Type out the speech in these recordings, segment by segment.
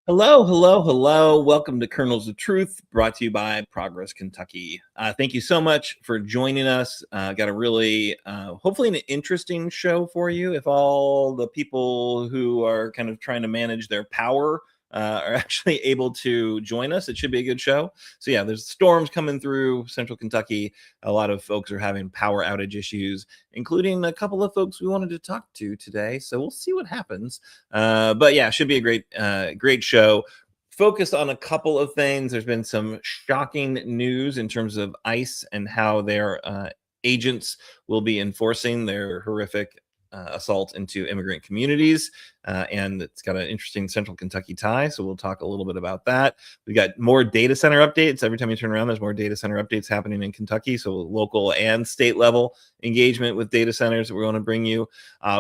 Hello, hello, hello. Welcome to Kernels of Truth, brought to you by Progress Kentucky. Thank you so much for joining us. Got a really, hopefully, an interesting show for you. If all the people who are kind of trying to manage their power are actually able to join us, it should be a good show. So, yeah, there's storms coming through central Kentucky. A lot of folks are having power outage issues, including a couple of folks we wanted to talk to today. So, we'll see what happens. But yeah, should be a great show. Focused on a couple of things. There's been some shocking news in terms of ICE and how their agents will be enforcing their horrific assault into immigrant communities. And it's got an interesting central Kentucky tie. So we'll talk a little bit about that. We got more data center updates. Every time you turn around, there's more data center updates happening in Kentucky. So local and state level engagement with data centers that we're going to bring you.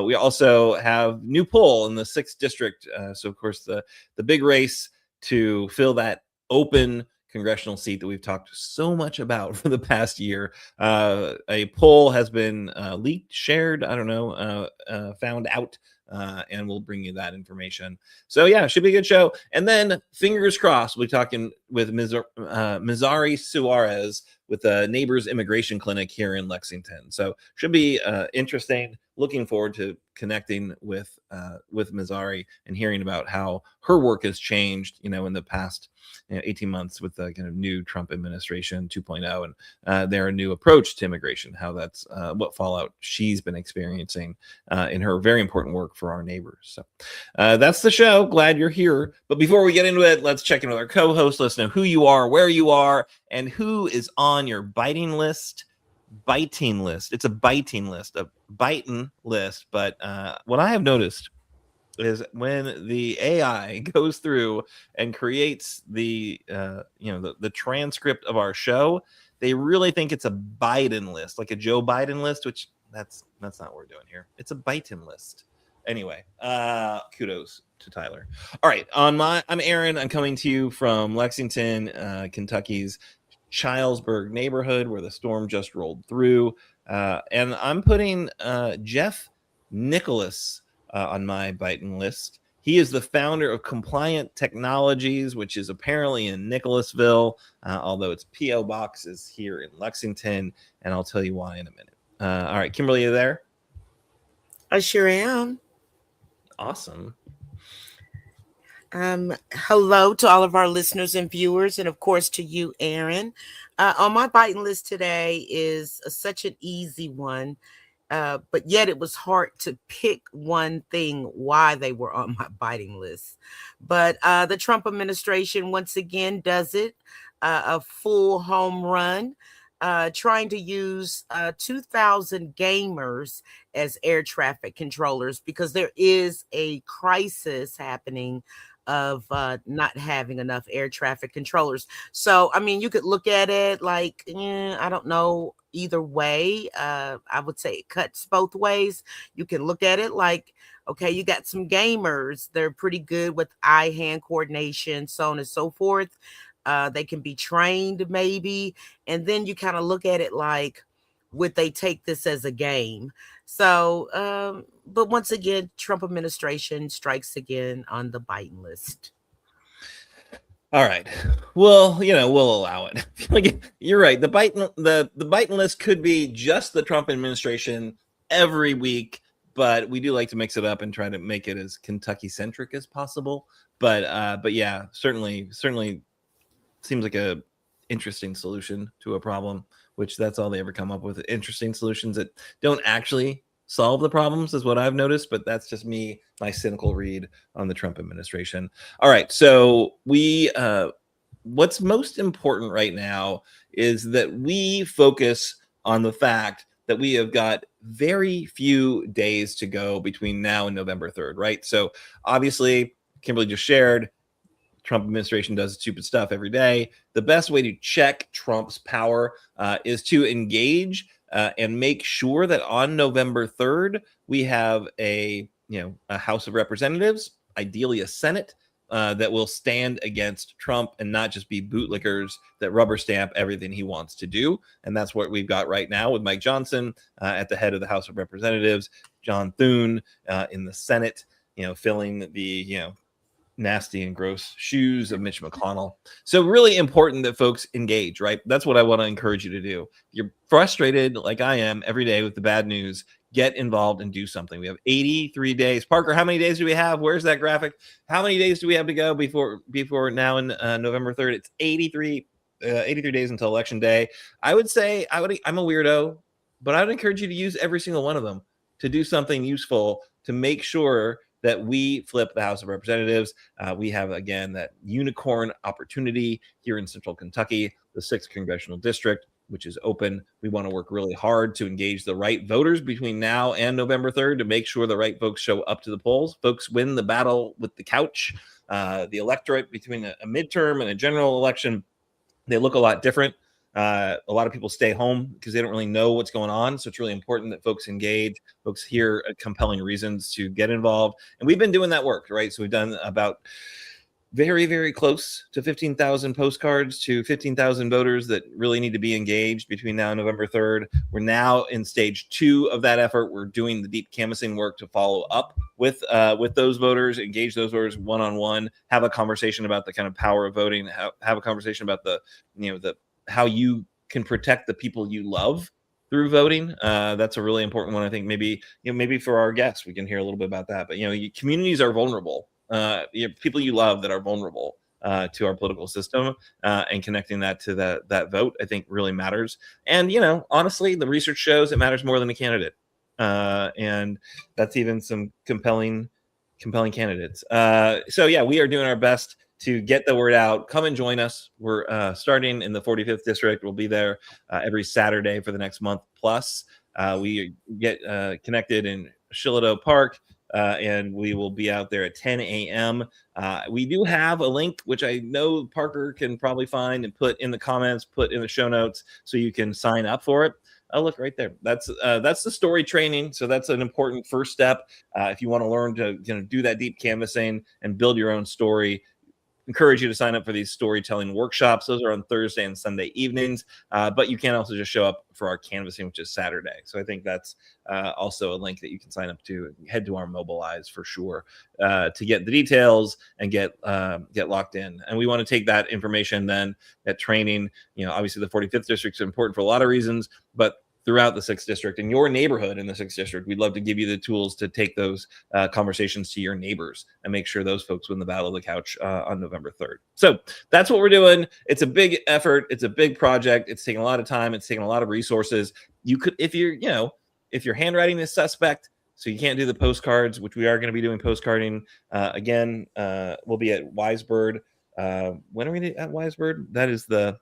We also have new poll in the 6th district. So of course, the big race to fill that open congressional seat that we've talked so much about for the past year. A poll has been leaked, shared, I don't know, found out, and we'll bring you that information. So yeah, it should be a good show. And then fingers crossed, we'll be talking with Mizari Suárez with the Neighbors Immigration Clinic here in Lexington. So should be interesting. Looking forward to connecting with Mizari and hearing about how her work has changed, in the past 18 months with the kind of new Trump administration 2.0 and their new approach to immigration, how that's what fallout she's been experiencing in her very important work for our neighbors. So that's the show. Glad you're here. But before we get into it, let's check in with our co-host. Let's know who you are, where you are, and who is on your biting list. Biting list. It's a biting list, a biting list. But what I have noticed is when the AI goes through and creates the transcript of our show, they really think it's a Biden list, like a Joe Biden list, which that's not what we're doing here. It's a Biting list. Anyway, kudos to Tyler. All right, I'm Aaron. I'm coming to you from Lexington, Kentucky's Chilesburg neighborhood where the storm just rolled through. And I'm putting Jeff Nicholas on my biting list. He is the founder of Compliant Technologies, which is apparently in Nicholasville, although its P.O. box is here in Lexington, and I'll tell you why in a minute. All right, Kimberly, are you there? I sure am. Awesome. Hello to all of our listeners and viewers, and of course to you, Aaron. On my biting list today is such an easy one, but yet it was hard to pick one thing why they were on my biting list. But the Trump administration once again does it, a full home run. Trying to use 2,000 gamers as air traffic controllers because there is a crisis happening of not having enough air traffic controllers. So, I mean, you could look at it like, I don't know, either way. I would say it cuts both ways. You can look at it like, okay, you got some gamers. They're pretty good with eye-hand coordination, so on and so forth. They can be trained maybe. And then you kind of look at it like, would they take this as a game? So, but once again, Trump administration strikes again on the Biden list. All right. Well, we'll allow it. Like, you're right. The Biden list could be just the Trump administration every week, but we do like to mix it up and try to make it as Kentucky centric as possible. But yeah, certainly seems like a interesting solution to a problem, which that's all they ever come up with. Interesting solutions that don't actually solve the problems is what I've noticed, but that's just me, my cynical read on the Trump administration. All right, so what's most important right now is that we focus on the fact that we have got very few days to go between now and November 3rd, right? So obviously, Kimberly just shared, Trump administration does stupid stuff every day. The best way to check Trump's power is to engage and make sure that on November 3rd, we have a House of Representatives, ideally a Senate, that will stand against Trump and not just be bootlickers that rubber stamp everything he wants to do. And that's what we've got right now with Mike Johnson at the head of the House of Representatives, John Thune in the Senate, filling the nasty and gross shoes of Mitch McConnell. So really important that folks engage, right? That's what I want to encourage you to do. If you're frustrated like I am every day with the bad news, get involved and do something. We have 83 days. Parker, how many days do we have? Where's that graphic? How many days do we have to go before now in November 3rd? It's 83 days until election day. I would say I'm a weirdo, but I would encourage you to use every single one of them to do something useful to make sure that we flip the House of Representatives. We have, again, that unicorn opportunity here in Central Kentucky, the 6th Congressional District, which is open. We want to work really hard to engage the right voters between now and November 3rd to make sure the right folks show up to the polls. Folks win the battle with the couch. The electorate between a midterm and a general election, they look a lot different. A lot of people stay home because they don't really know what's going on. So it's really important that folks engage, folks hear compelling reasons to get involved. And we've been doing that work, right? So we've done about very, very close to 15,000 postcards to 15,000 voters that really need to be engaged between now and November 3rd. We're now in stage 2 of that effort. We're doing the deep canvassing work to follow up with those voters, engage those voters one-on-one, have a conversation about the kind of power of voting, have a conversation about the how you can protect the people you love through voting. That's a really important one. I think maybe for our guests, we can hear a little bit about that. But communities are vulnerable. People you love that are vulnerable to our political system, and connecting that to that vote, I think really matters. And honestly, the research shows it matters more than a candidate, and that's even some compelling candidates. So yeah, we are doing our best to get the word out. Come and join us. We're starting in the 45th district. We'll be there every Saturday for the next month plus. We get connected in Shiloh Park, and we will be out there at 10 a.m. We do have a link, which I know Parker can probably find and put in the comments, put in the show notes, so you can sign up for it. Oh, look right there. That's the story training. So that's an important first step. If you want to learn to do that deep canvassing and build your own story, encourage you to sign up for these storytelling workshops. Those are on Thursday and Sunday evenings, but you can also just show up for our canvassing, which is Saturday. So I think that's also a link that you can sign up to. Head to our Mobilize for sure to get the details and get locked in. And we want to take that information then, that training. Obviously the 45th district is important for a lot of reasons, but throughout the 6th district and your neighborhood in the 6th district, we'd love to give you the tools to take those conversations to your neighbors and make sure those folks win the battle of the couch on November 3rd. So that's what we're doing. It's a big effort. It's a big project. It's taking a lot of time. It's taking a lot of resources. You could, if your handwriting is suspect, so you can't do the postcards, which we are going to be doing postcarding again. We'll be at Wisebird. When are we at Wisebird? That is the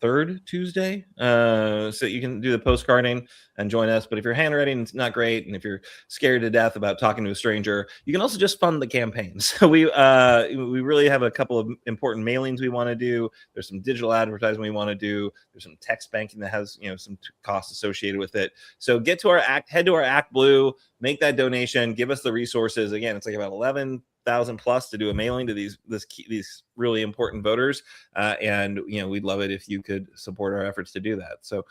3rd Tuesday, so you can do the postcarding and join us. But if your handwriting is not great, and if you're scared to death about talking to a stranger, you can also just fund the campaign. So we really have a couple of important mailings we want to do. There's some digital advertising we want to do. There's some text banking that has some costs associated with it. So head to our Act Blue, make that donation, give us the resources. Again, it's like about 11,000 plus to do a mailing to these really important voters, and we'd love it if you could support our efforts to do that. So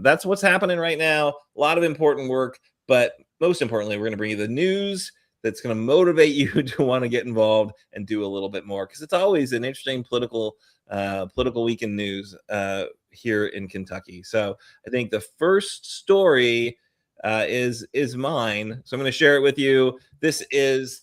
that's what's happening right now. A lot of important work, but most importantly, we're going to bring you the news that's going to motivate you to want to get involved and do a little bit more, because it's always an interesting political week in news here in Kentucky. So I think the first story is mine, so I'm going to share it with you. This is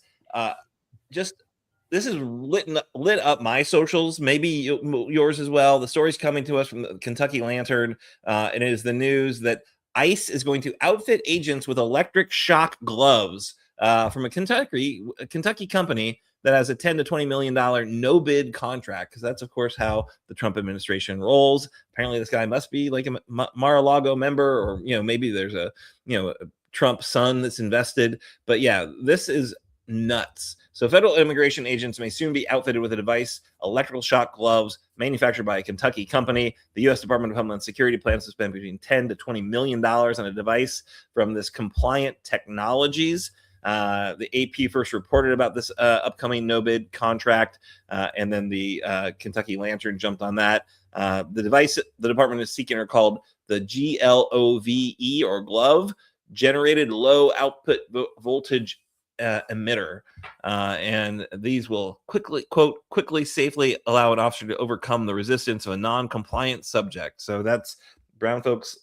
lit up my socials, maybe yours as well. The story's coming to us from the Kentucky Lantern, and it is the news that ICE is going to outfit agents with electric shock gloves from a Kentucky company that has a $10 to $20 million no-bid contract, because that's, of course, how the Trump administration rolls. Apparently, this guy must be like a Mar-a-Lago member, or maybe there's a Trump son that's invested. But yeah, this is nuts. So federal immigration agents may soon be outfitted with a device, electrical shock gloves, manufactured by a Kentucky company. The U.S. Department of Homeland Security plans to spend between $10 to $20 million on a device from this Compliant Technologies. The AP first reported about this upcoming no-bid contract, and then the Kentucky Lantern jumped on that. The device the department is seeking are called the GLOVE, or glove, generated low output voltage emitter, and these will quickly, safely allow an officer to overcome the resistance of a non-compliant subject. So that's brown folks,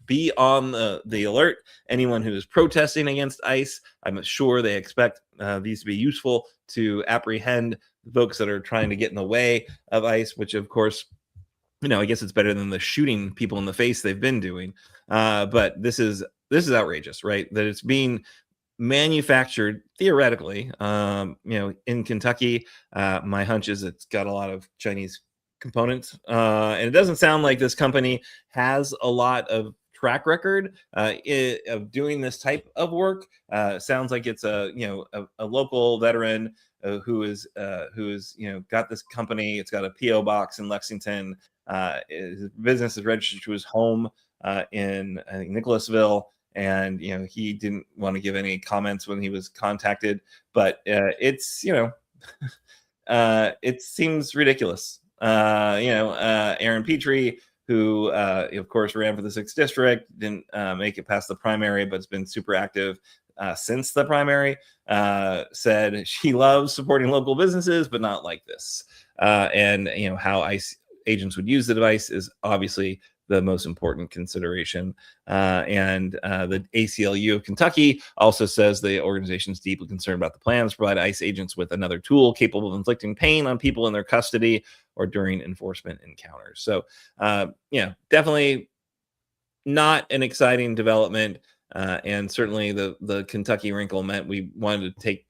be on the alert. Anyone who is protesting against ICE, I'm sure they expect these to be useful to apprehend folks that are trying to get in the way of ICE, which of course, I guess it's better than the shooting people in the face they've been doing. But this is outrageous, right? That it's being manufactured theoretically, in Kentucky. My hunch is it's got a lot of Chinese components, and it doesn't sound like this company has a lot of track record of doing this type of work. Sounds like it's a local veteran who is got this company. It's got a PO box in Lexington. His business is registered to his home in, I think, Nicholasville. And he didn't want to give any comments when he was contacted, but it's it seems ridiculous. Aaron Petrie, who of course ran for the 6th district, didn't make it past the primary, but has been super active since the primary, said she loves supporting local businesses, but not like this. And how ICE agents would use the device is obviously the most important consideration. And the ACLU of Kentucky also says the organization is deeply concerned about the plans to provide ICE agents with another tool capable of inflicting pain on people in their custody or during enforcement encounters. So, definitely not an exciting development. And certainly the Kentucky wrinkle meant we wanted to take,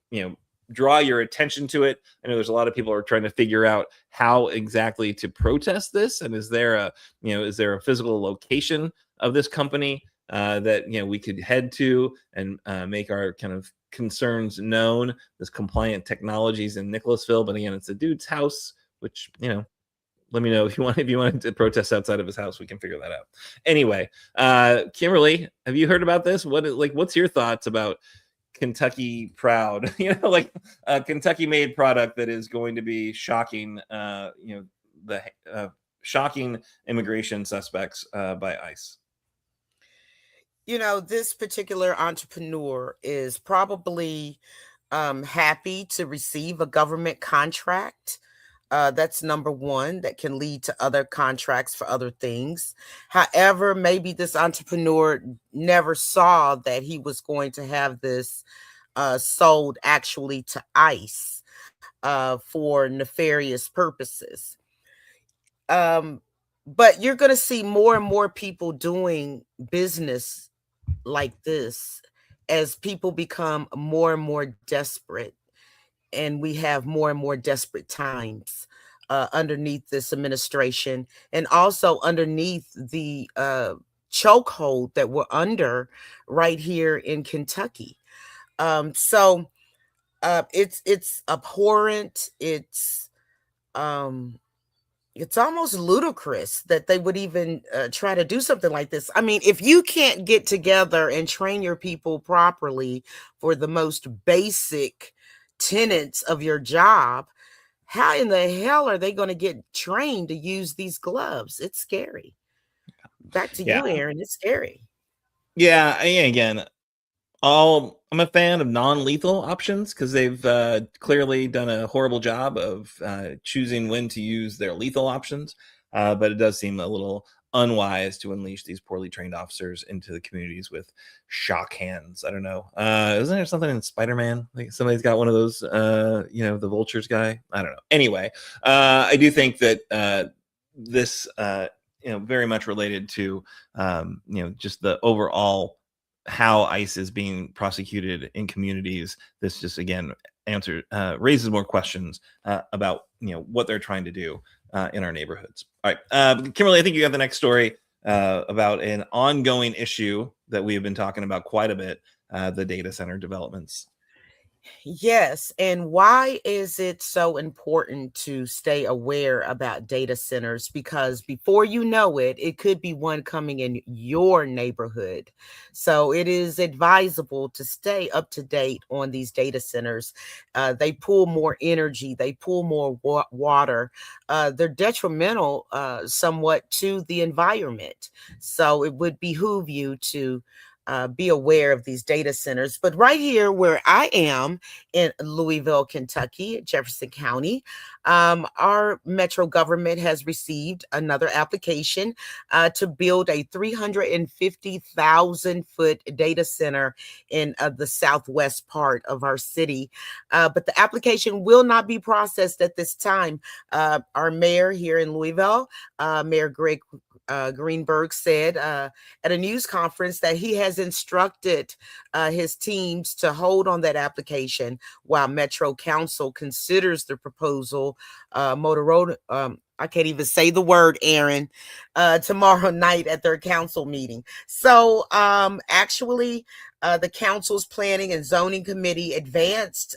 draw your attention to it. I know there's a lot of people who are trying to figure out how exactly to protest this, and is there a physical location of this company that we could head to and make our kind of concerns known. This Compliant Technologies in Nicholasville, but again, it's a dude's house, which let me know if you wanted to protest outside of his house, we can figure that out. Anyway, Kimberly, have you heard about this? What's your thoughts about Kentucky proud, a Kentucky made product that is going to be shocking, the shocking immigration suspects by ICE? This particular entrepreneur is probably happy to receive a government contract. That's number one, that can lead to other contracts for other things. However, maybe this entrepreneur never saw that he was going to have this sold actually to ICE for nefarious purposes. But you're going to see more and more people doing business like this as people become more and more desperate. And we have more and more desperate times underneath this administration, and also underneath the chokehold that we're under right here in Kentucky. So it's abhorrent. It's almost ludicrous that they would even try to do something like this. I mean, if you can't get together and train your people properly for the most basic tenets of your job, how in the hell are they going to get trained to use these gloves? It's scary. Back to you, Aaron. It's scary. Yeah. Again, I'm a fan of non-lethal options because they've clearly done a horrible job of choosing when to use their lethal options. But it does seem a little unwise to unleash these poorly trained officers into the communities with shock hands. I don't know. Isn't there something in Spider-Man? Like somebody's got one of those, the vultures guy. I don't know. Anyway, I do think that this, very much related to, just the overall how ICE is being prosecuted in communities. This just again raises more questions about what they're trying to do in our neighborhoods. All right, Kimberly, I think you have the next story about an ongoing issue that we have been talking about quite a bit, the data center developments. Yes. And why is it so important to stay aware about data centers? Because before you know it, it could be one coming in your neighborhood. So it is advisable to stay up to date on these data centers. They pull more energy, they pull more water. They're detrimental somewhat to the environment. So it would behoove you to be aware of these data centers. But right here where I am in Louisville, Kentucky, Jefferson County, our metro government has received another application to build a 350,000 foot data center in the southwest part of our city. But the application will not be processed at this time. Our mayor here in Louisville, Mayor Greg Greenberg, said at a news conference that he has instructed his teams to hold on that application while Metro Council considers the proposal. Motorola, I can't even say the word, Aaron, tomorrow night at their council meeting. So actually, the council's planning and zoning committee advanced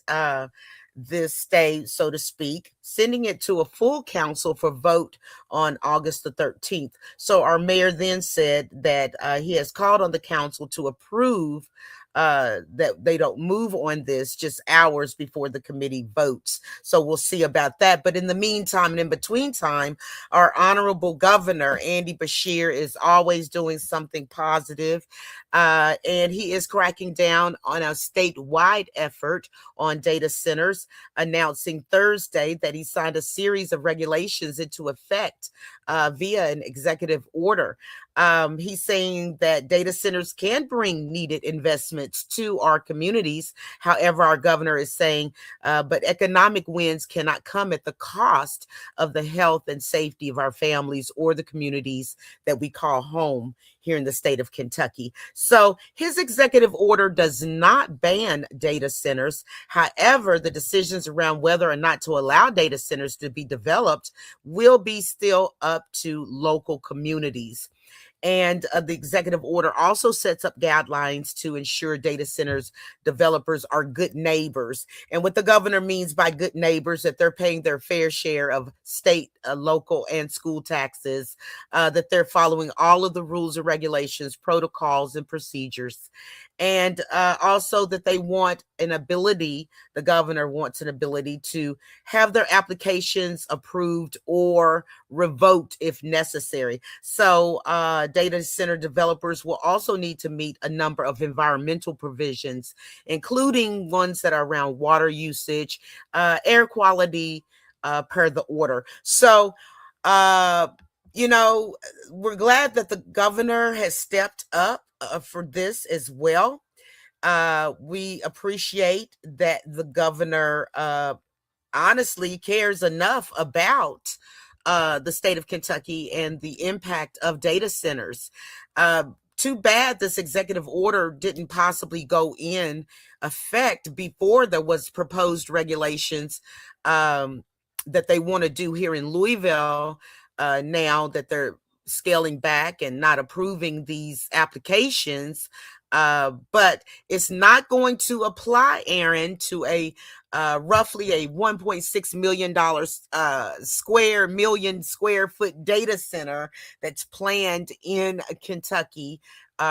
this stay, so to speak, sending it to a full council for vote on August the 13th. So our mayor then said that he has called on the council to approve that they don't move on this just hours before the committee votes. So we'll see about that. But in the meantime and in between time, our honorable governor, Andy Beshear, is always doing something positive. And he is cracking down on a statewide effort on data centers, announcing Thursday that he signed a series of regulations into effect via an executive order. He's saying that data centers can bring needed investments to our communities. However, our governor is saying, but economic wins cannot come at the cost of the health and safety of our families or the communities that we call home here in the state of Kentucky. So his executive order does not ban data centers. However, the decisions around whether or not to allow data centers to be developed will be still up to local communities. And the executive order also sets up guidelines to ensure data centers developers are good neighbors. And what the governor means by good neighbors, that they're paying their fair share of state, local, and school taxes, that they're following all of the rules and regulations, protocols, and procedures. And also that they want an ability, the governor wants an ability to have their applications approved or revoked if necessary. So data center developers will also need to meet a number of environmental provisions, including ones that are around water usage, air quality, per the order. So, you know, we're glad that the governor has stepped up for this as well. We appreciate that the governor honestly cares enough about the state of Kentucky and the impact of data centers. Too bad this executive order didn't possibly go in effect before there was proposed regulations that they want to do here in Louisville, now that they're scaling back and not approving these applications. But it's not going to apply, Aaron, to a roughly a $1.6 million square foot data center that's planned in Kentucky,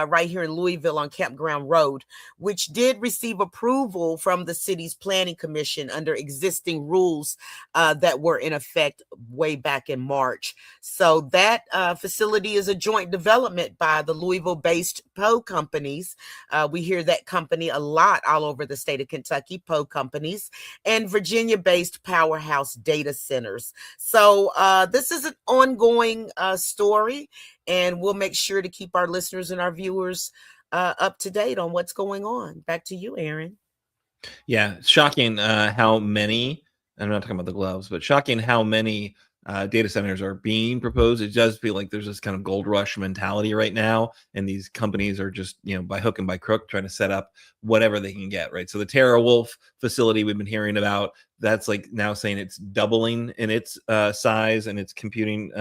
right here in Louisville on Campground Road, which did receive approval from the city's planning commission under existing rules that were in effect way back in March. So that facility is a joint development by the Louisville-based Poe companies. We hear that company a lot all over the state of Kentucky, Poe companies, and Virginia-based Powerhouse Data Centers. So this is an ongoing story, and we'll make sure to keep our listeners and our viewers up to date on what's going on. Back to you, Aaron. Yeah, shocking how many, I'm not talking about the gloves, but shocking how many data centers are being proposed. It does feel like there's this kind of gold rush mentality right now, and these companies are just, you know, by hook and by crook trying to set up whatever they can get, right? So the TeraWulf facility we've been hearing about, that's like now saying it's doubling in its size and its computing,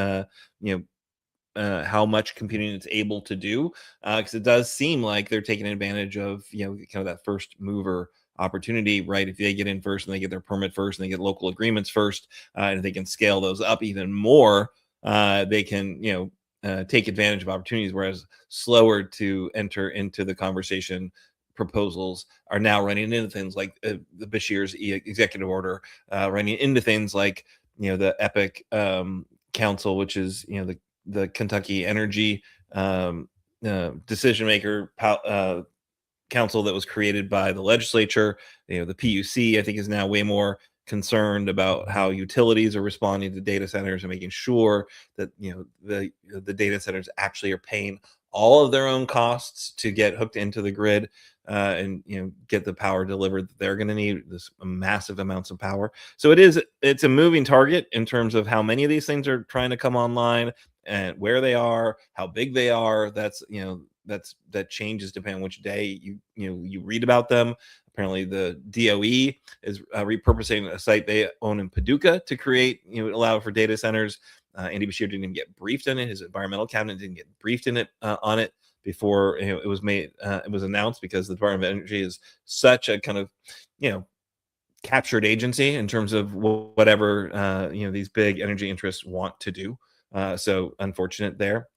how much computing it's able to do, because it does seem like they're taking advantage of, you know, kind of that first mover opportunity, right? If they get in first and they get their permit first and they get local agreements first, and they can scale those up even more, they can, you know, take advantage of opportunities, whereas slower to enter into the conversation proposals are now running into things like the Beshear's executive order, running into things like, you know, the EPIC Council, which is, you know, the Kentucky Energy decision maker council that was created by the legislature. The PUC, I think, is now way more concerned about how utilities are responding to data centers and making sure that the data centers actually are paying all of their own costs to get hooked into the grid and get the power delivered that they're going to need, this massive amounts of power. So it's a moving target in terms of how many of these things are trying to come online and where they are, how big they are. That changes depending on which day you read about them. Apparently, the DOE is repurposing a site they own in Paducah to create, allow for data centers. Andy Bashir didn't even get briefed on it. His environmental cabinet didn't get briefed on it before it was made. It was announced, because the Department of Energy is such a kind of captured agency in terms of whatever these big energy interests want to do. So unfortunate there.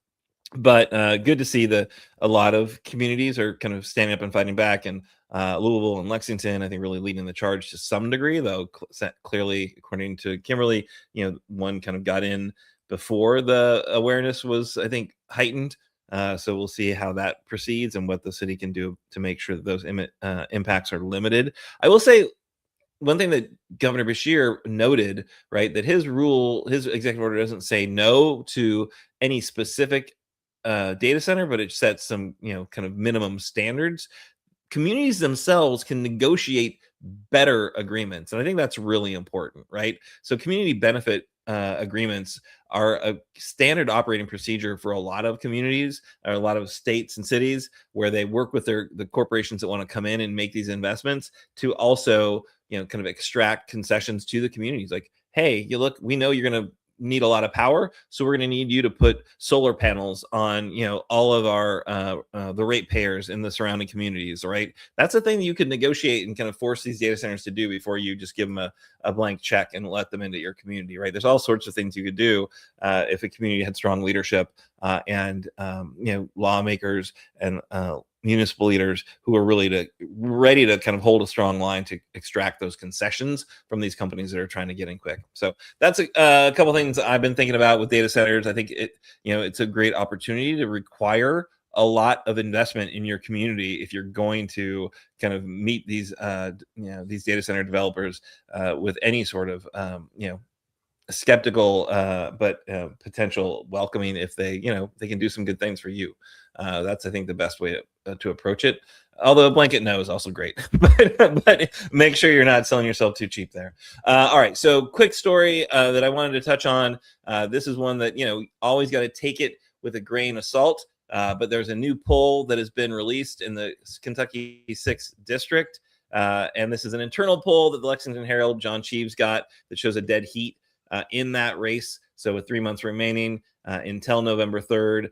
But good to see that a lot of communities are kind of standing up and fighting back, and Louisville and Lexington, I think, really leading the charge to some degree, though clearly, according to Kimberly, one kind of got in before the awareness was, I think, heightened. So we'll see how that proceeds and what the city can do to make sure that those impacts are limited. I will say one thing that Governor Bashir noted, right, that his executive order doesn't say no to any specific data center, but it sets some kind of minimum standards. Communities themselves can negotiate better agreements, and I think that's really important, right? So community benefit agreements are a standard operating procedure for a lot of communities, or a lot of states and cities, where they work with the corporations that want to come in and make these investments to also kind of extract concessions to the communities. Like, hey, look, we know you're going to need a lot of power, so we're going to need you to put solar panels on all of our the ratepayers in the surrounding communities, right? That's a thing that you could negotiate and kind of force these data centers to do before you just give them a blank check and let them into your community, right? There's all sorts of things you could do if a community had strong leadership and lawmakers and municipal leaders who are really ready to kind of hold a strong line to extract those concessions from these companies that are trying to get in quick. So that's a couple things I've been thinking about with data centers. I think it's a great opportunity to require a lot of investment in your community if you're going to kind of meet these these data center developers with any sort of skeptical but potential welcoming, if they can do some good things for you. That's, I think, the best way to approach it. Although a blanket no is also great, but make sure you're not selling yourself too cheap there. All right, so quick story that I wanted to touch on. This is one that always got to take it with a grain of salt. But there's a new poll that has been released in the Kentucky 6th district, and this is an internal poll that the Lexington Herald, John Cheeves, got, that shows a dead heat in that race. So with 3 months remaining until November 3rd,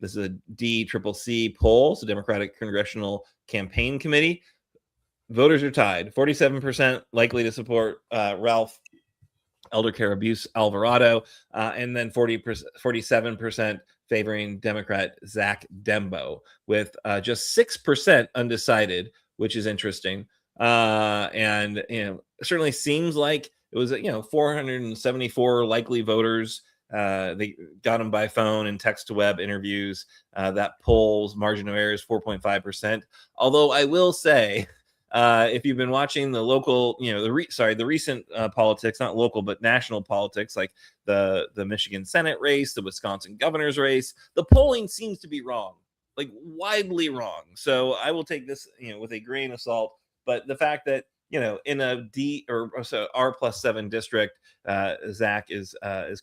this is a DCCC poll, so Democratic Congressional Campaign Committee. Voters are tied. 47% likely to support Ralph Elder Care Abuse Alvarado, and then 47% favoring Democrat Zach Dembo, with just 6% undecided, which is interesting. And certainly seems like it was 474 likely voters. They got them by phone and text to web interviews. That poll's margin of error is 4.5%. Although I will say, if you've been watching the local, the recent politics, not local but national politics, like the Michigan Senate race, the Wisconsin governor's race, the polling seems to be wrong, like widely wrong. So I will take this, with a grain of salt. But the fact that in a D or so R+7 district, Zach is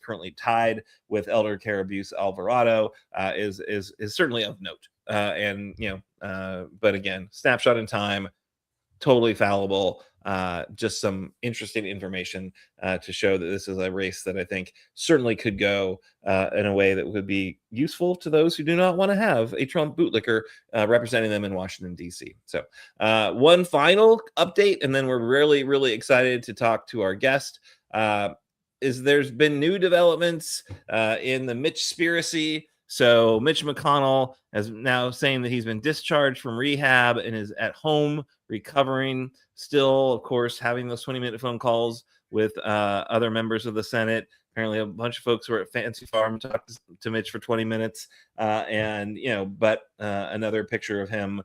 currently tied with Elder Care Abuse Alvarado is certainly of note. But again, snapshot in time, totally fallible. Just some interesting information to show that this is a race that I think certainly could go in a way that would be useful to those who do not want to have a Trump bootlicker representing them in Washington, D.C. So one final update, and then we're really, really excited to talk to our guest. There's been new developments in the MItchspiracy. So Mitch McConnell is now saying that he's been discharged from rehab and is at home recovering, still, of course, having those 20-minute phone calls with other members of the Senate. apparently a bunch of folks were at Fancy Farm, talked to Mitch for 20 minutes. And, but another picture of him,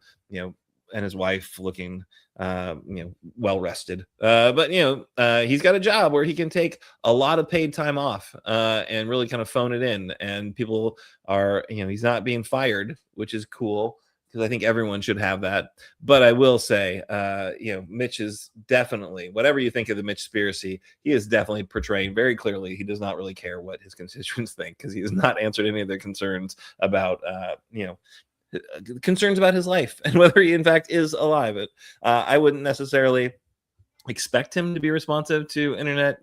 and his wife looking, well rested. But he's got a job where he can take a lot of paid time off and really kind of phone it in. And people are, he's not being fired, which is cool, because I think everyone should have that. But I will say, Mitch is definitely, whatever you think of the Mitchspiracy, he is definitely portraying very clearly he does not really care what his constituents think, because he has not answered any of their concerns about, concerns about his life and whether he in fact is alive. I wouldn't necessarily expect him to be responsive to internet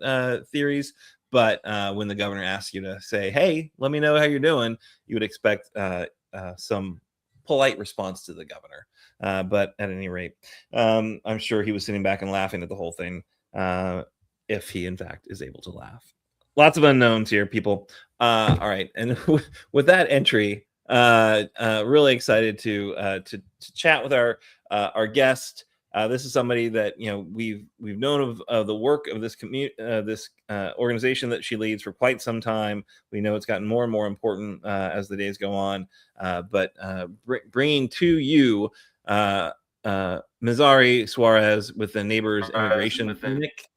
theories, but when the governor asks you to say, hey, let me know how you're doing, you would expect some polite response to the governor. But at any rate, I'm sure he was sitting back and laughing at the whole thing, if he in fact is able to laugh. Lots of unknowns here, people. All right, and with that entry, really excited to chat with our guest. This is somebody that we've known of the work of this organization that she leads for quite some time. We know it's gotten more and more important as the days go on. But bringing to you Mizari Suárez with the Neighbors Immigration Clinic.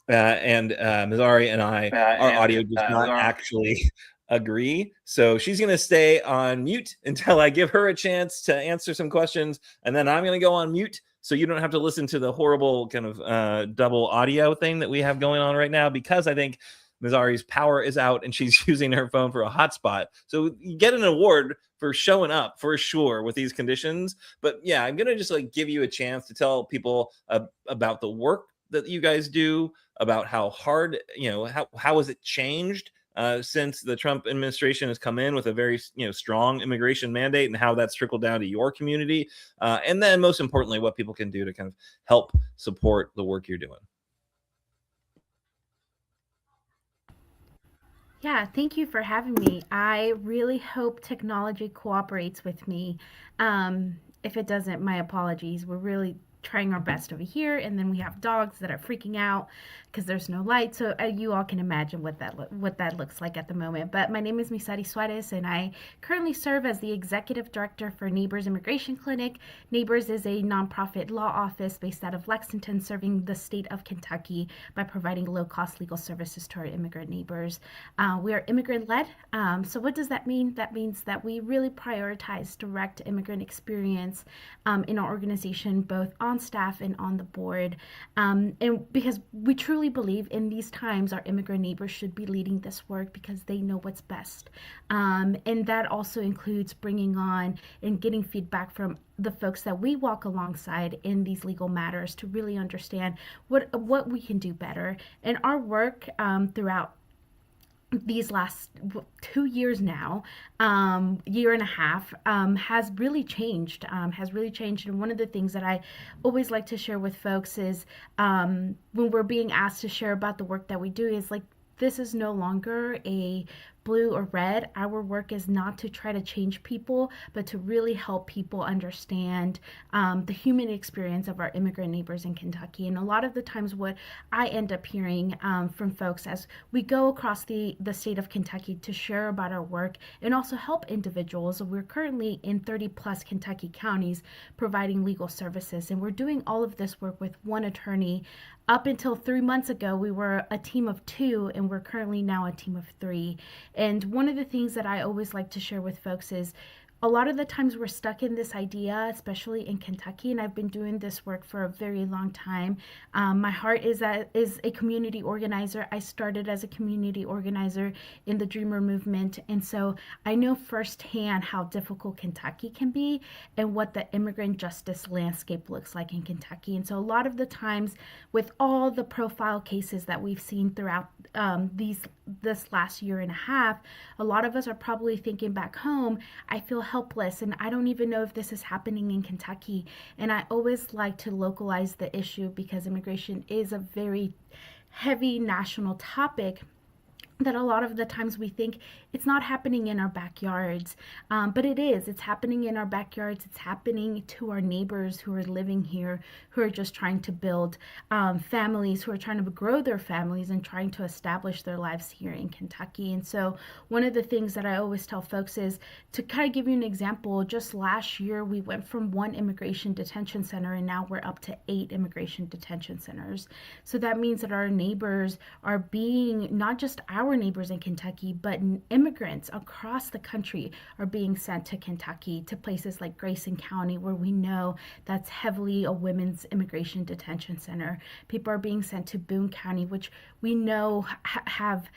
And Mizari and I, our audio does not actually agree, so she's going to stay on mute until I give her a chance to answer some questions, and then I'm going to go on mute so you don't have to listen to the horrible kind of double audio thing that we have going on right now, because I think Mizari's power is out and she's using her phone for a hotspot. So you get an award for showing up for sure with these conditions. But yeah, I'm going to just give you a chance to tell people about the work that you guys do, about how hard, how has it changed since the Trump administration has come in with a very, strong immigration mandate, and how that's trickled down to your community. And then most importantly, what people can do to kind of help support the work you're doing. Yeah, thank you for having me. I really hope technology cooperates with me. If it doesn't, my apologies. We're really trying our best over here, and then we have dogs that are freaking out because there's no light. So you all can imagine what that looks like at the moment. But my name is Mizari Suárez, and I currently serve as the executive director for Neighbors Immigration Clinic. Neighbors is a nonprofit law office based out of Lexington, serving the state of Kentucky by providing low-cost legal services to our immigrant neighbors. We are immigrant-led. So what does that mean? That means that we really prioritize direct immigrant experience in our organization, both on staff and on the board. And because we truly believe in these times, our immigrant neighbors should be leading this work because they know what's best. And that also includes bringing on and getting feedback from the folks that we walk alongside in these legal matters to really understand what we can do better. And our work throughout these last 2 years now, year and a half, has really changed. And one of the things that I always like to share with folks is when we're being asked to share about the work that we do, is this is no longer a blue or red. Our work is not to try to change people, but to really help people understand the human experience of our immigrant neighbors in Kentucky. And a lot of the times what I end up hearing from folks as we go across the state of Kentucky to share about our work and also help individuals. We're currently in 30 plus Kentucky counties providing legal services, and we're doing all of this work with one attorney. Up until 3 months ago, we were a team of 2, and we're currently now a team of 3. And one of the things that I always like to share with folks is a lot of the times we're stuck in this idea, especially in Kentucky, and I've been doing this work for a very long time. My heart is a community organizer. I started as a community organizer in the Dreamer movement, and so I know firsthand how difficult Kentucky can be and what the immigrant justice landscape looks like in Kentucky. And so a lot of the times with all the profile cases that we've seen throughout this last year and a half, a lot of us are probably thinking back home, I feel helpless and I don't even know if this is happening in Kentucky. And I always like to localize the issue because immigration is a very heavy national topic that a lot of the times we think it's not happening in our backyards, but it is. It's happening in our backyards. It's happening to our neighbors who are living here, who are just trying to build families, who are trying to grow their families and trying to establish their lives here in Kentucky. And so one of the things that I always tell folks is to kind of give you an example. Just last year, we went from 1 immigration detention center, and now we're up to 8 immigration detention centers. So that means that our neighbors are being, not just our neighbors in Kentucky, but immigrants across the country are being sent to Kentucky, to places like Grayson County, where we know that's heavily a women's immigration detention center. People are being sent to Boone County, which we know have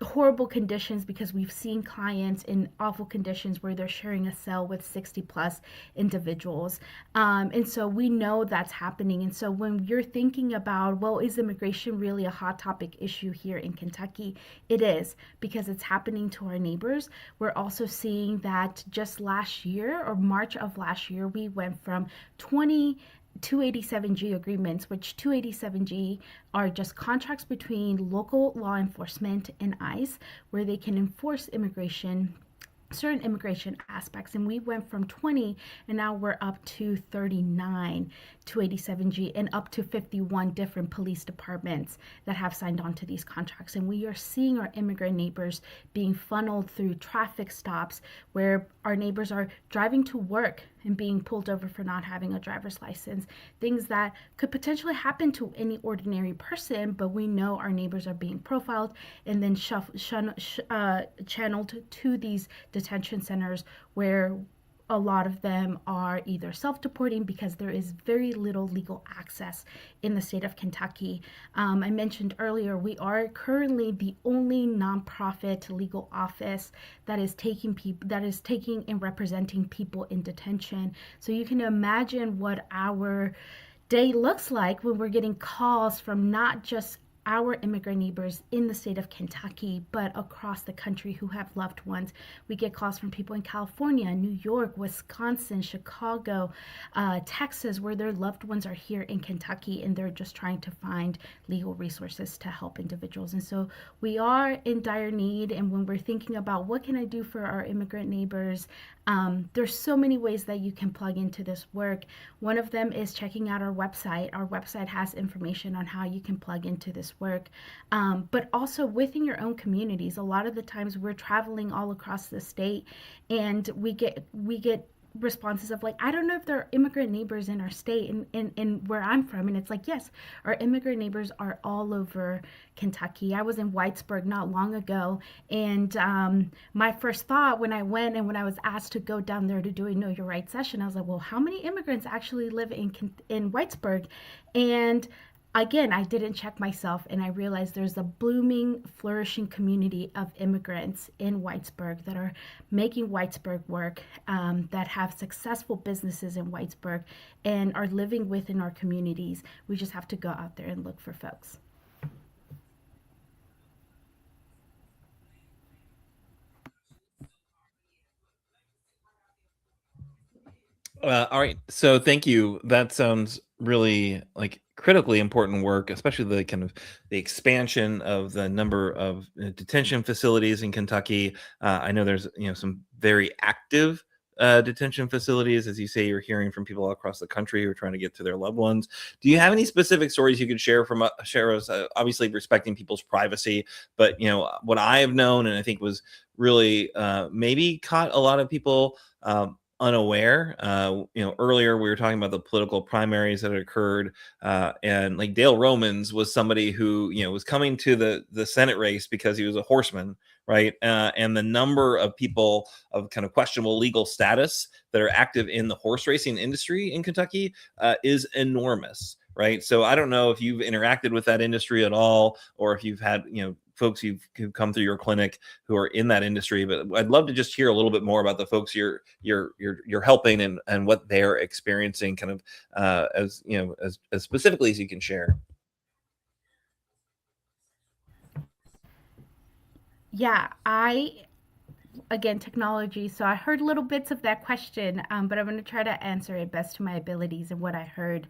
horrible conditions, because we've seen clients in awful conditions where they're sharing a cell with 60 plus individuals. And so we know that's happening. And so when you're thinking about, well, is immigration really a hot topic issue here in Kentucky? It is, because it's happening to our neighbors. We're also seeing that just last year, or March of last year, we went from 20 287G agreements, which 287G are just contracts between local law enforcement and ICE, where they can enforce certain immigration aspects. And we went from 20, and now we're up to 39 287G, and up to 51 different police departments that have signed on to these contracts. And we are seeing our immigrant neighbors being funneled through traffic stops, where our neighbors are driving to work and being pulled over for not having a driver's license. Things that could potentially happen to any ordinary person, but we know our neighbors are being profiled and then channeled to these detention centers, where a lot of them are either self-deporting because there is very little legal access in the state of Kentucky. I mentioned earlier, we are currently the only nonprofit legal office that is taking and representing people in detention. So you can imagine what our day looks like when we're getting calls from not just our immigrant neighbors in the state of Kentucky, but across the country who have loved ones. We get calls from people in California, New York, Wisconsin, Chicago, Texas, where their loved ones are here in Kentucky, and they're just trying to find legal resources to help individuals. And so we are in dire need. And when we're thinking about what can I do for our immigrant neighbors, there's so many ways that you can plug into this work. One of them is checking out our website. Our website has information on how you can plug into this work, but also within your own communities. A lot of the times we're traveling all across the state, and we get responses of like, I don't know if there are immigrant neighbors in our state and where I'm from. And it's like, yes, our immigrant neighbors are all over Kentucky. I was in Whitesburg not long ago, and my first thought when I went and when I was asked to go down there to do a Know Your Rights session, I was like, well, how many immigrants actually live in Whitesburg? And again, I didn't check myself, and I realized there's a blooming, flourishing community of immigrants in Whitesburg that are making Whitesburg work, that have successful businesses in Whitesburg and are living within our communities. We just have to go out there and look for folks. All right. So thank you. That sounds really like critically important work, especially the kind of the expansion of the number of detention facilities in Kentucky. I know there's some very active detention facilities, as you say. You're hearing from people all across the country who are trying to get to their loved ones. Do you have any specific stories you could share share us? Obviously, respecting people's privacy, but what I have known, and I think was really maybe caught a lot of people unaware. Earlier we were talking about the political primaries that had occurred, and like Dale Romans was somebody who was coming to the Senate race because he was a horseman, right? And the number of people of kind of questionable legal status that are active in the horse racing industry in Kentucky is enormous, right? So I don't know if you've interacted with that industry at all, or if you've had folks who've come through your clinic who are in that industry, but I'd love to just hear a little bit more about the folks you're helping and what they're experiencing, kind of as specifically as you can share. Yeah, I again, technology. So I heard little bits of that question, but I'm going to try to answer it best to my abilities and what I heard.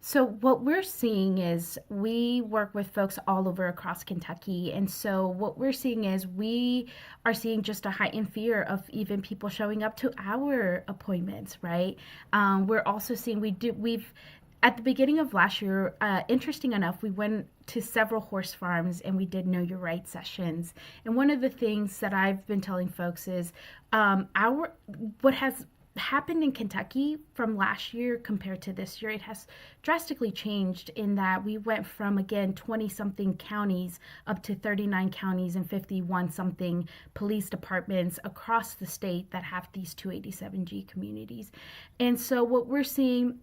So what we're seeing is we work with folks all over across Kentucky. And so what we're seeing is we are seeing just a heightened fear of even people showing up to our appointments, right? We're also seeing we've at the beginning of last year, interesting enough, we went to several horse farms and we did Know Your Rights sessions. And one of the things that I've been telling folks is what has happened in Kentucky from last year compared to this year, it has drastically changed in that we went from, again, 20 something counties up to 39 counties and 51 something police departments across the state that have these 287G communities. And so what we're seeing,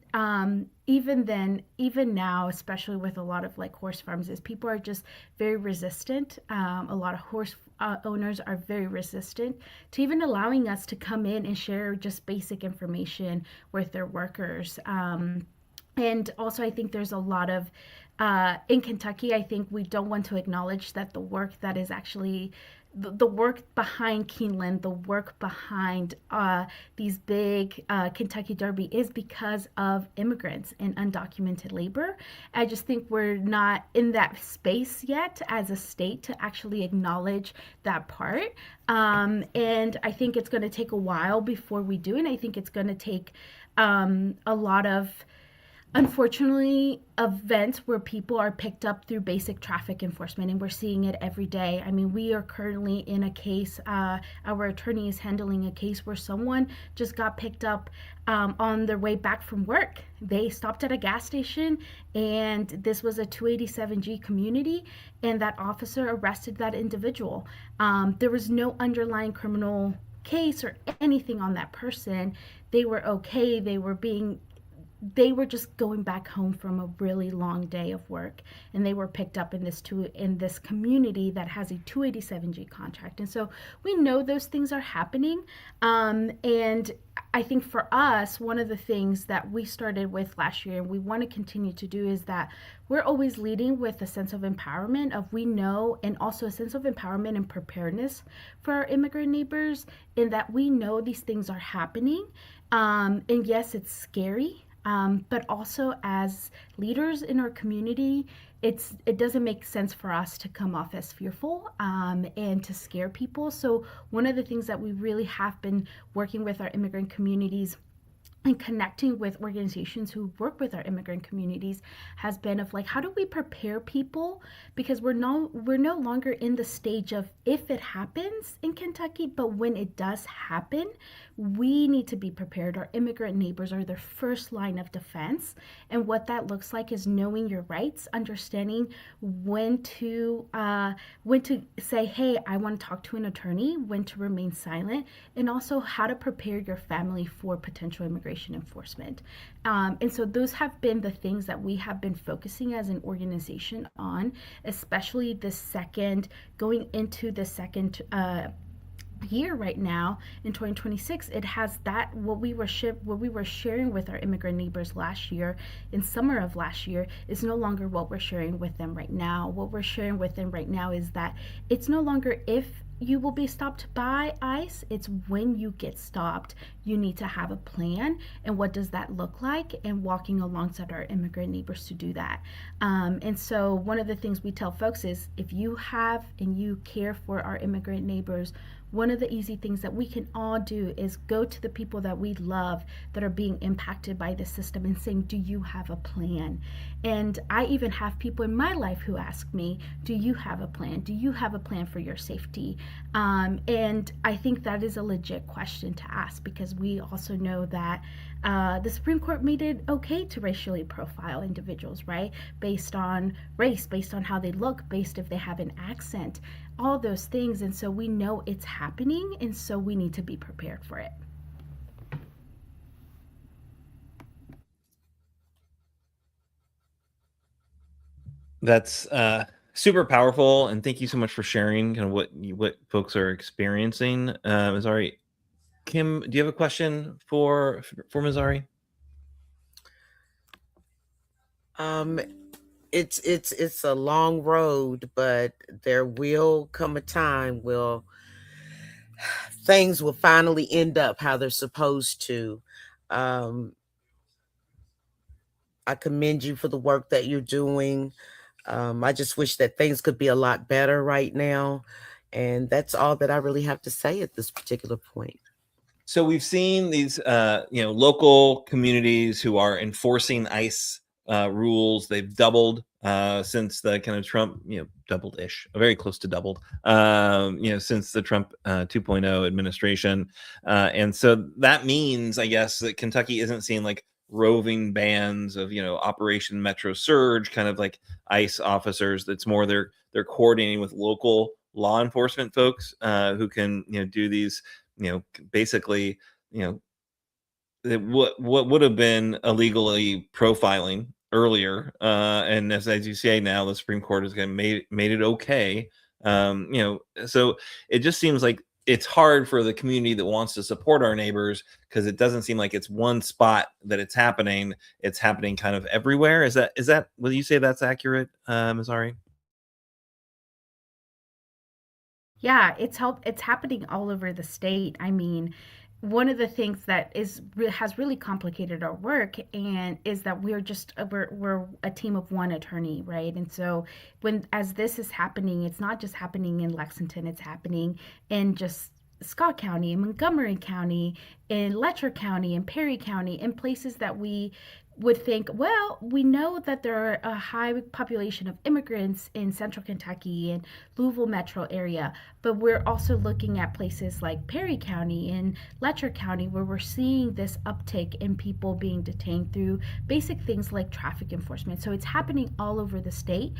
even now, especially with a lot of like horse farms, is people are just very resistant. A lot of horse owners are very resistant to even allowing us to come in and share just basic information with their workers. And also, I think there's a lot of, in Kentucky, I think we don't want to acknowledge that the work that is actually the work behind Keeneland, the work behind these big Kentucky Derby is because of immigrants and undocumented labor. I just think we're not in that space yet as a state to actually acknowledge that part. And I think it's going to take a while before we do. And I think it's going to take a lot of, unfortunately, events where people are picked up through basic traffic enforcement, and we're seeing it every day. I mean, we are currently in a case, our attorney is handling a case where someone just got picked up on their way back from work. They stopped at a gas station, and this was a 287G community, and that officer arrested that individual. There was no underlying criminal case or anything on that person. They were okay. They were just going back home from a really long day of work, and they were picked up in this community that has a 287G contract. And so we know those things are happening. And I think for us, one of the things that we started with last year and we want to continue to do is that we're always leading with a sense of empowerment of we know, and also a sense of empowerment and preparedness for our immigrant neighbors, in that we know these things are happening. And yes, it's scary. But also as leaders in our community, it doesn't make sense for us to come off as fearful and to scare people. So one of the things that we really have been working with our immigrant communities and connecting with organizations who work with our immigrant communities has been of like, how do we prepare people? Because we're no longer in the stage of if it happens in Kentucky, but when it does happen, we need to be prepared. Our immigrant neighbors are their first line of defense. And what that looks like is knowing your rights, understanding when to say, hey, I want to talk to an attorney, when to remain silent, and also how to prepare your family for potential immigration enforcement. And so those have been the things that we have been focusing as an organization on, especially going into the second year right now in 2026. It has that what we were sharing with our immigrant neighbors last year, in summer of last year, is no longer what we're sharing with them right now. What we're sharing with them right now is that it's no longer if you will be stopped by ICE, it's when you get stopped. You need to have a plan, and what does that look like, and walking alongside our immigrant neighbors to do that. And so one of the things we tell folks is, if you have and you care for our immigrant neighbors, one of the easy things that we can all do is go to the people that we love that are being impacted by the system and saying, do you have a plan? And I even have people in my life who ask me, do you have a plan? Do you have a plan for your safety? And I think that is a legit question to ask, because we also know that the Supreme Court made it okay to racially profile individuals, right? Based on race, based on how they look, based if they have an accent, all those things. And so we know it's happening, and so we need to be prepared for it. That's super powerful, and thank you so much for sharing kind of what folks are experiencing. Mizari, Kim, do you have a question for Mizari? It's a long road, but there will come a time things will finally end up how they're supposed to. I commend you for the work that you're doing. I just wish that things could be a lot better right now. And that's all that I really have to say at this particular point. So we've seen these, local communities who are enforcing ICE rules. They've doubled since the kind of Trump, doubled-ish, very close to doubled, since the Trump 2.0 administration. And so that means, I guess, that Kentucky isn't seeing like roving bands of, Operation Metro Surge, kind of like ICE officers. That's more they're coordinating with local law enforcement folks who can, do these, basically, what would have been illegally profiling earlier, and as you say now, the Supreme Court has made it okay. So it just seems like it's hard for the community that wants to support our neighbors, because it doesn't seem like it's one spot that it's happening. It's happening kind of everywhere. Is that will you say that's accurate, Mizari? Yeah, it's happening all over the state. I mean, one of the things that has really complicated our work and is that we're a team of one attorney, right? And so as this is happening, it's not just happening in Lexington, it's happening in just Scott County, in Montgomery County, in Letcher County, in Perry County, in places that we would think, well, we know that there are a high population of immigrants in central Kentucky and Louisville metro area, but we're also looking at places like Perry County and Letcher County where we're seeing this uptick in people being detained through basic things like traffic enforcement. So it's happening all over the state.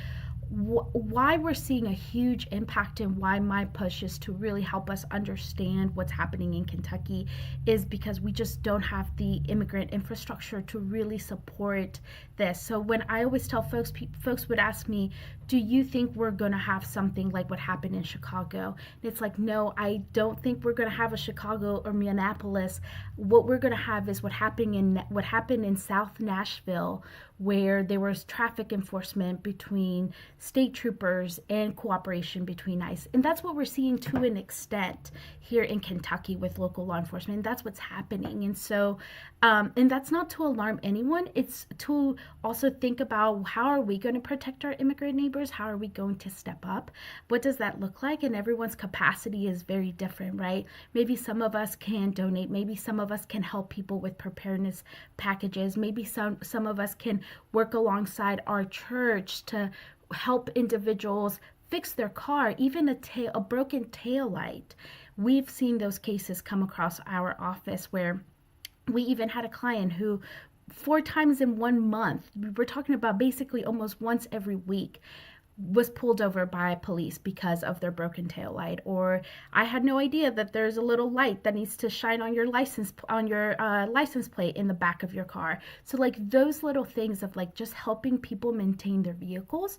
Why we're seeing a huge impact and why my push is to really help us understand what's happening in Kentucky is because we just don't have the immigrant infrastructure to really support this. So when I always tell folks would ask me, do you think we're going to have something like what happened in Chicago? And it's like, no, I don't think we're going to have a Chicago or Minneapolis. What we're going to have is what happened in South Nashville, where there was traffic enforcement between state troopers and cooperation between ICE. And that's what we're seeing to an extent here in Kentucky with local law enforcement. And that's what's happening. And so, and that's not to alarm anyone. It's to also think about, how are we going to protect our immigrant neighbors? How are we going to step up? What does that look like? And everyone's capacity is very different, right? Maybe some of us can donate. Maybe some of us can help people with preparedness packages. Maybe some of us can work alongside our church to help individuals fix their car, even a broken tail light. We've seen those cases come across our office where we even had a client who 4 times in 1 month, we're talking about basically almost once every week, was pulled over by police because of their broken tail light, or I had no idea that there's a little light that needs to shine on your license plate in the back of your car. So like those little things of like just helping people maintain their vehicles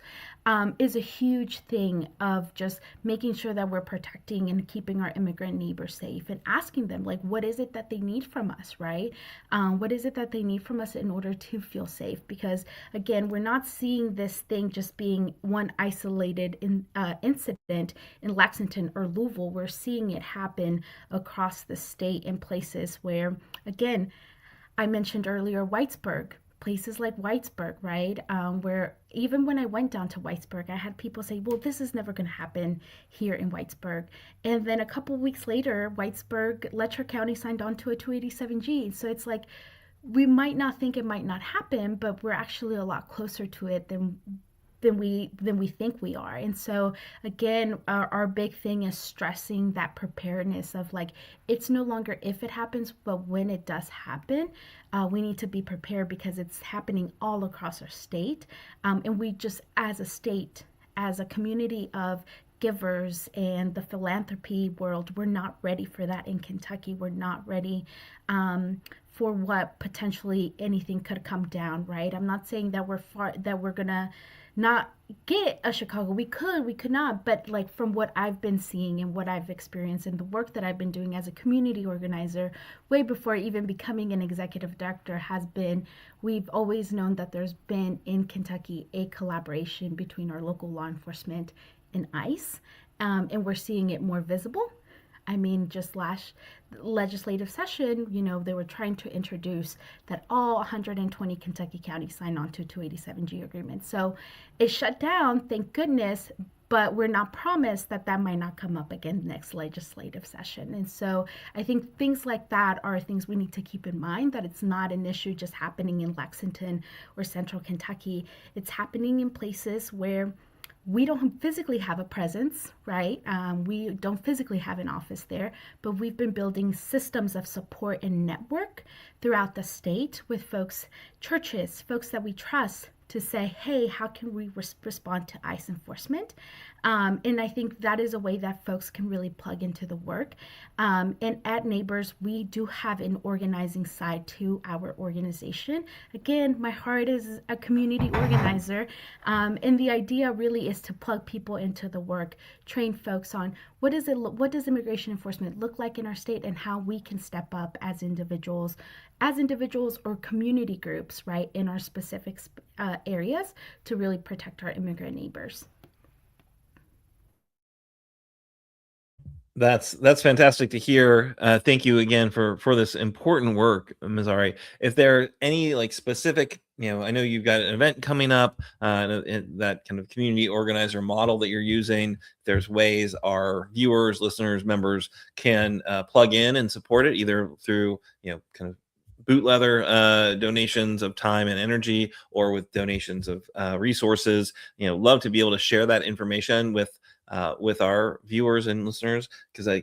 is a huge thing of just making sure that we're protecting and keeping our immigrant neighbors safe, and asking them like, what is it that they need from us, right? What is it that they need from us in order to feel safe? Because again, we're not seeing this thing just being one isolated incident in Lexington or Louisville. We're seeing it happen across the state in places where, again, I mentioned earlier Whitesburg, places like Whitesburg, right? Where even when I went down to Whitesburg, I had people say, well, this is never going to happen here in Whitesburg. And then a couple weeks later, Letcher County signed on to a 287G. So it's like, we might not think it might not happen, but we're actually a lot closer to it than we think we are. And so again, our big thing is stressing that preparedness of like, it's no longer if it happens, but when it does happen, we need to be prepared, because it's happening all across our state. And we just, as a state, as a community of givers and the philanthropy world, we're not ready for that in Kentucky. We're not ready for what potentially anything could come down, right? I'm not saying that we're gonna not get a Chicago. We could not, but like from what I've been seeing and what I've experienced and the work that I've been doing as a community organizer way before even becoming an executive director has been, we've always known that there's been in Kentucky a collaboration between our local law enforcement and ICE, and we're seeing it more visible. I mean, just last legislative session, they were trying to introduce that all 120 Kentucky counties sign on to 287G agreements. So it shut down, thank goodness, but we're not promised that that might not come up again next legislative session. And so I think things like that are things we need to keep in mind, that it's not an issue just happening in Lexington or central Kentucky. It's happening in places where we don't physically have a presence, right? We don't physically have an office there, but we've been building systems of support and network throughout the state with folks, churches, folks that we trust, to say, hey, how can we respond to ICE enforcement? And I think that is a way that folks can really plug into the work. And at Neighbors, we do have an organizing side to our organization. Again, my heart is a community organizer. And the idea really is to plug people into the work, train folks on what does immigration enforcement look like in our state, and how we can step up as individuals or community groups, right, in our specific areas to really protect our immigrant neighbors. That's fantastic to hear. Thank you again for this important work, Mizari. If there are any like specific, I know you've got an event coming up, that kind of community organizer model that you're using. There's ways our viewers, listeners, members can plug in and support it, either through kind of boot leather donations of time and energy, or with donations of resources. Love to be able to share that information with our viewers and listeners, because I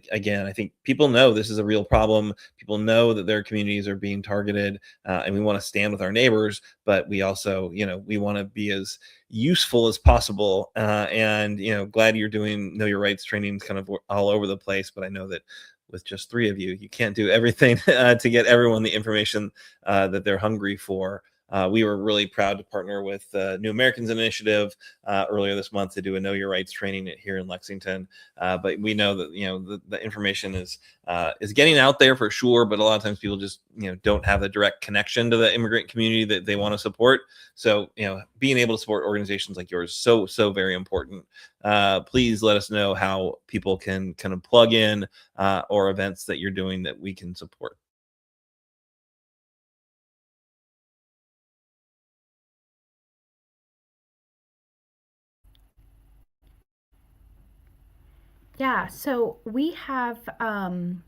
think people know this is a real problem. People know that their communities are being targeted, and we want to stand with our neighbors, but we also, we want to be as useful as possible. And glad you're doing Know Your Rights trainings kind of all over the place, but I know that with just 3 of you, you can't do everything to get everyone the information that they're hungry for. We were really proud to partner with New Americans Initiative earlier this month to do a Know Your Rights training here in Lexington. But we know that the information is getting out there for sure, but a lot of times people just don't have the direct connection to the immigrant community that they want to support. So being able to support organizations like yours is so very important. Please let us know how people can kind of plug in or events that you're doing that we can support. Yeah, so we have an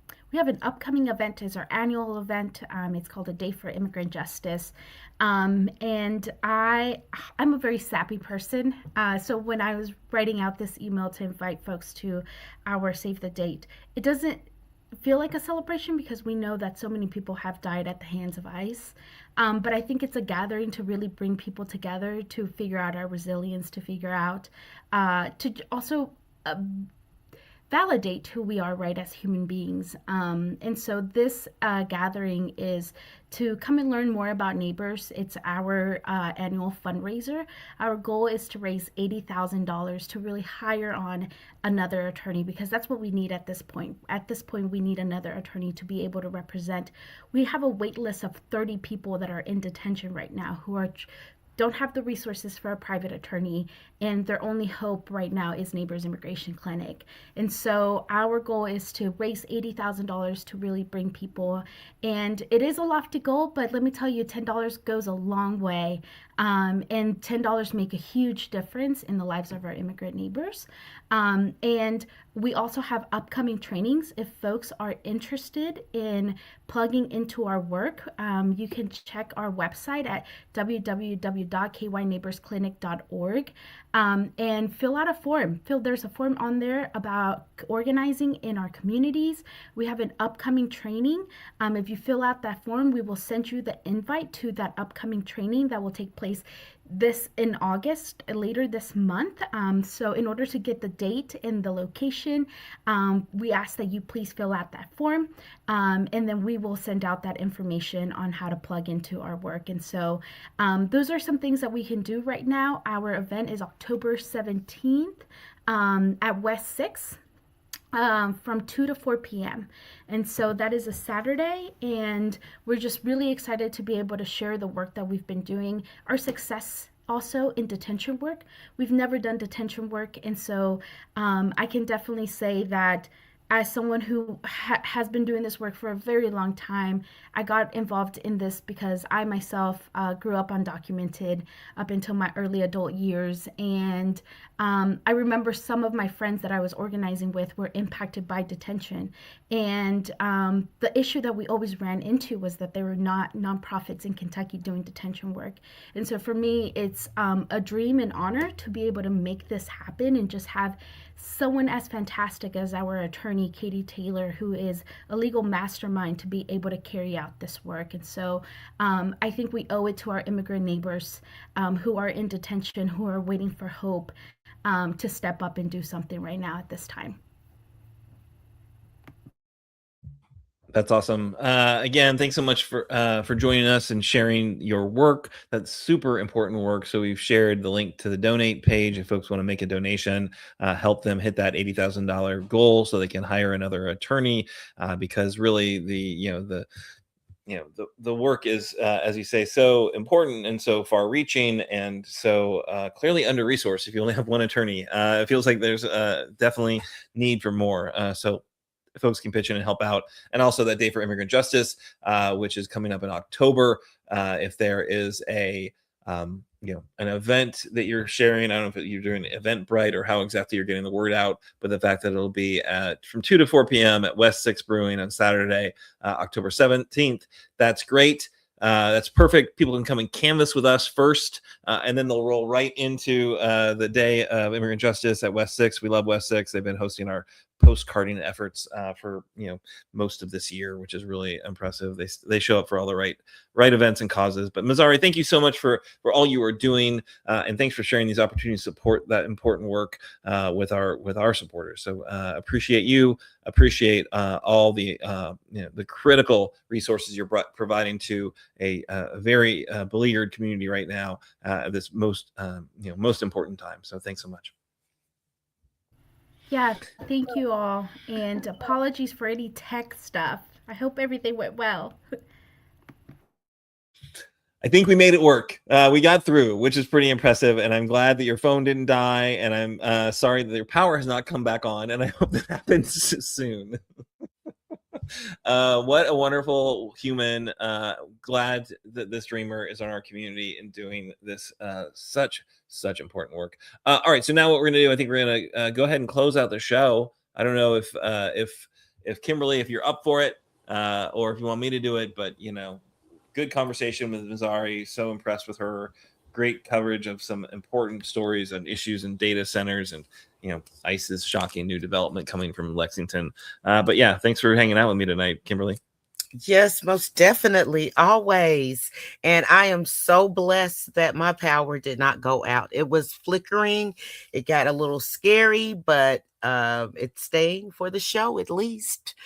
upcoming event. It's our annual event. It's called A Day for Immigrant Justice, and I'm a very sappy person. So when I was writing out this email to invite folks to our Save the Date, it doesn't feel like a celebration because we know that so many people have died at the hands of ICE. But I think it's a gathering to really bring people together, to figure out our resilience, to figure out, to also validate who we are, right, as human beings. And so this gathering is to come and learn more about Neighbors. It's our annual fundraiser. Our goal is to raise $80,000 to really hire on another attorney, because that's what we need at this point. At this point, we need another attorney to be able to represent. We have a wait list of 30 people that are in detention right now who don't have the resources for a private attorney, and their only hope right now is Neighbors Immigration Clinic. And so our goal is to raise $80,000 to really bring people. And it is a lofty goal, but let me tell you, $10 goes a long way. And $10 make a huge difference in the lives of our immigrant neighbors. And we also have upcoming trainings. If folks are interested in plugging into our work, you can check our website at www.kyneighborsclinic.org and fill out a form. There's a form on there about organizing in our communities. We have an upcoming training. If you fill out that form, we will send you the invite to that upcoming training that will take place this in August, later this month. So in order to get the date and the location, we ask that you please fill out that form, and then we will send out that information on how to plug into our work. And so those are some things that we can do right now. Our event is October 17th at West 6th. From 2 to 4 p.m. And so that is a Saturday, and we're just really excited to be able to share the work that we've been doing, our success also in detention work. We've never done detention work, and so I can definitely say that as someone who has been doing this work for a very long time, I got involved in this because I myself grew up undocumented up until my early adult years. And I remember some of my friends that I was organizing with were impacted by detention. And the issue that we always ran into was that there were not nonprofits in Kentucky doing detention work. And so for me, it's a dream and honor to be able to make this happen and just have someone as fantastic as our attorney, Katie Taylor, who is a legal mastermind, to be able to carry out this work. And so I think we owe it to our immigrant neighbors who are in detention, who are waiting for hope, to step up and do something right now at this time. That's awesome. Again, thanks so much for joining us and sharing your work. That's super important work. So we've shared the link to the donate page if folks want to make a donation, help them hit that $80,000 goal so they can hire another attorney. Because really, the work is, as you say, so important and so far-reaching and so clearly under-resourced. If you only have one attorney, it feels like there's definitely need for more. So folks can pitch in and help out. And also that Day for Immigrant Justice, which is coming up in October. If there is an event that you're sharing, I don't know if you're doing Eventbrite or how exactly you're getting the word out, but the fact that it'll be from 2 to 4 p.m. at West 6 Brewing on Saturday, October 17th. That's great. That's perfect. People can come and canvas with us first, and then they'll roll right into the Day of Immigrant Justice at West 6. We love West 6. They've been hosting our postcarding efforts for most of this year, which is really impressive. They show up for all the right events and causes. But Mizari, thank you so much for all you are doing, and thanks for sharing these opportunities to support that important work with our supporters. So appreciate you. Appreciate all the critical resources you're providing to a very beleaguered community right now at this most important time. So thanks so much. Yeah, thank you all, and apologies for any tech stuff. I hope everything went well. I think we made it work. We got through, which is pretty impressive, and I'm glad that your phone didn't die, and I'm sorry that your power has not come back on, and I hope that happens soon. What a wonderful human. Glad that this dreamer is on our community and doing this such important work. All right, so now what we're gonna do, I think we're gonna go ahead and close out the show. I don't know if Kimberly, if you're up for it, or if you want me to do it, but good conversation with Mizari. So impressed with her. Great coverage of some important stories and issues in data centers and ICE's shocking new development coming from Lexington. But yeah, thanks for hanging out with me tonight, Kimberly. Yes, most definitely. Always. And I am so blessed that my power did not go out. It was flickering. It got a little scary, but it's staying for the show at least.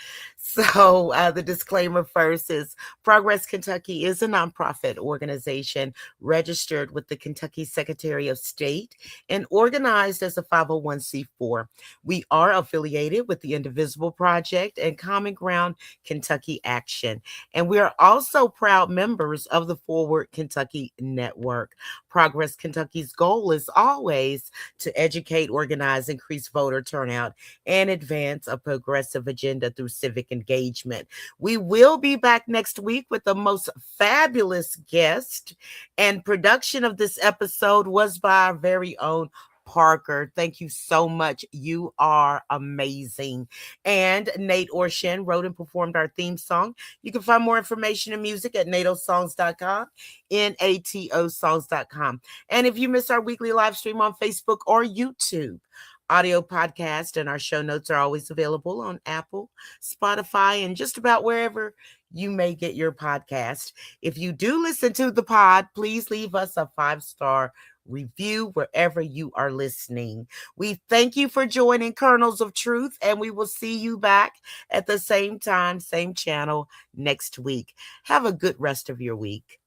So the disclaimer first is Progress Kentucky is a nonprofit organization registered with the Kentucky Secretary of State and organized as a 501c4. We are affiliated with the Indivisible Project and Common Ground Kentucky Action. And we are also proud members of the Forward Kentucky Network. Progress Kentucky's goal is always to educate, organize, increase voter turnout, and advance a progressive agenda through civic engagement. We will be back next week with the most fabulous guest, and production of this episode was by our very own Parker. Thank you so much. You are amazing. And Nate Orshin wrote and performed our theme song. You can find more information and music at natosongs.com, natosongs.com. And if you miss our weekly live stream on Facebook or YouTube, audio podcast and our show notes are always available on Apple, Spotify, and just about wherever you may get your podcast. If you do listen to the pod, please leave us a 5-star review wherever you are listening. We thank you for joining Kernels of Truth, and we will see you back at the same time, same channel next week. Have a good rest of your week.